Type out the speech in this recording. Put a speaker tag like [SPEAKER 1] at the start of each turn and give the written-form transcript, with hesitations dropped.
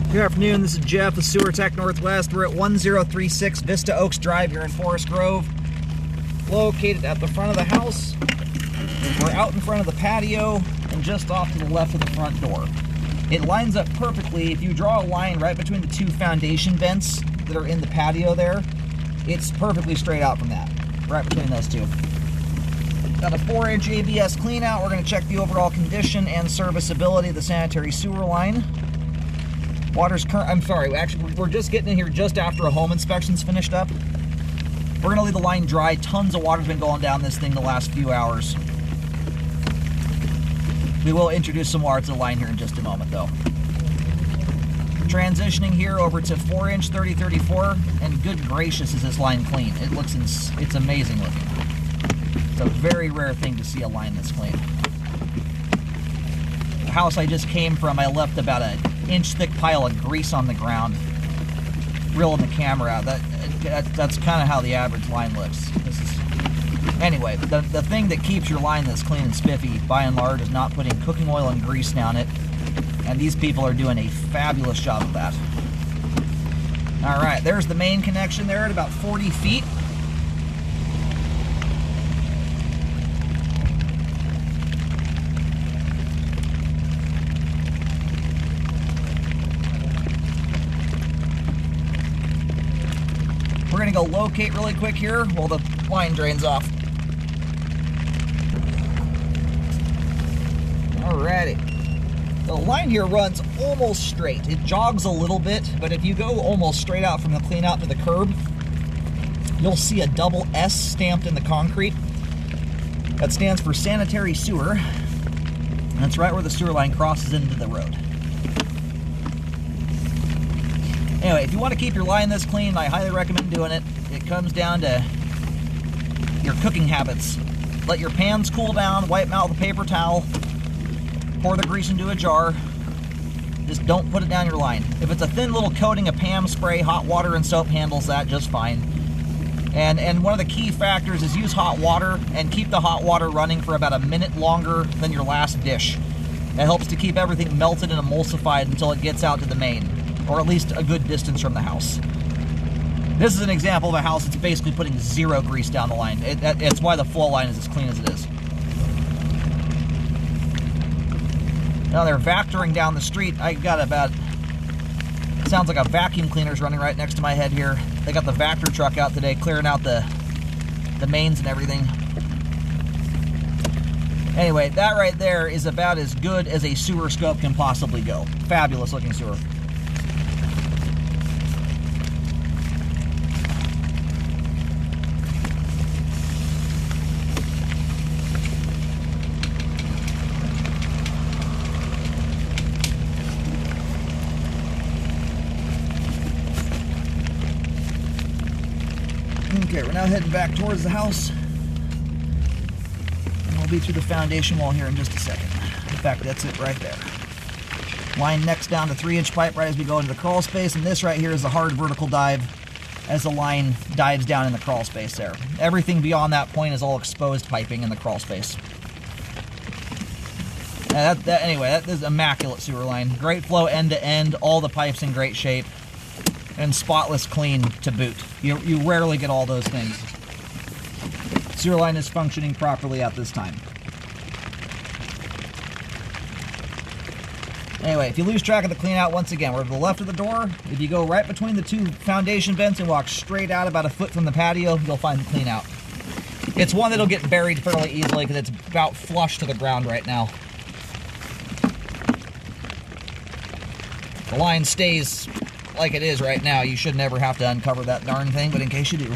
[SPEAKER 1] Good afternoon, this is Jeff with Sewer Tech Northwest. We're at 1036 Vista Oaks Drive here in Forest Grove. Located at the front of the house. We're out in front of the patio and just off to the left of the front door. It lines up perfectly. If you draw a line right between the two foundation vents that are in the patio there, it's perfectly straight out from that, right between those two. Got a 4-inch ABS clean out. We're going to check the overall condition and serviceability of the sanitary sewer line. Actually, we're just getting in here just after a home inspection's finished up. We're gonna leave the line dry. Tons of water's been going down this thing the last few hours. We will introduce some water to the line here in just a moment though. Transitioning here over to 4-inch 3034, and good gracious is this line clean. It's amazing looking. It's a very rare thing to see a line this clean. The house I just came from, I left about an inch-thick pile of grease on the ground, reeling the camera out. That's kind of how the average line looks. Anyway, the thing that keeps your line this clean and spiffy, by and large, is not putting cooking oil and grease down it, and these people are doing a fabulous job of that. All right, there's the main connection there at about 40 feet. We're going to go locate really quick here while the line drains off. Alrighty. The line here runs almost straight. It jogs a little bit, but if you go almost straight out from the clean out to the curb, you'll see a double S stamped in the concrete. That stands for sanitary sewer. And that's right where the sewer line crosses into the road. Anyway, if you want to keep your line this clean, I highly recommend doing it. It comes down to your cooking habits. Let your pans cool down, wipe them out with a paper towel, pour the grease into a jar. Just don't put it down your line. If it's a thin little coating of Pam spray, hot water and soap handles that just fine. And one of the key factors is use hot water and keep the hot water running for about a minute longer than your last dish. That helps to keep everything melted and emulsified until it gets out to the main, or at least a good distance from the house. This is an example of a house that's basically putting zero grease down the line. It's why the flow line is as clean as it is. Now they're vectoring down the street. I got about, sounds like a vacuum cleaner's running right next to my head here. They got the Vector truck out today, clearing out the mains and everything. Anyway, that right there is about as good as a sewer scope can possibly go. Fabulous looking sewer. Okay, we're now heading back towards the house. And we'll be through the foundation wall here in just a second. In fact, that's it right there. Line next down to 3-inch pipe right as we go into the crawl space, and this right here is the hard vertical dive as the line dives down in the crawl space there. Everything beyond that point is all exposed piping in the crawl space. Anyway, that is immaculate sewer line. Great flow end to end, all the pipes in great shape, and spotless clean to boot. You rarely get all those things. Sewer line is functioning properly at this time. Anyway, if you lose track of the clean out, once again, we're to the left of the door. If you go right between the two foundation vents and walk straight out about a foot from the patio, you'll find the clean out. It's one that'll get buried fairly easily because it's about flush to the ground right now. The line stays like it is right now. You should never have to uncover that darn thing, but in case you do.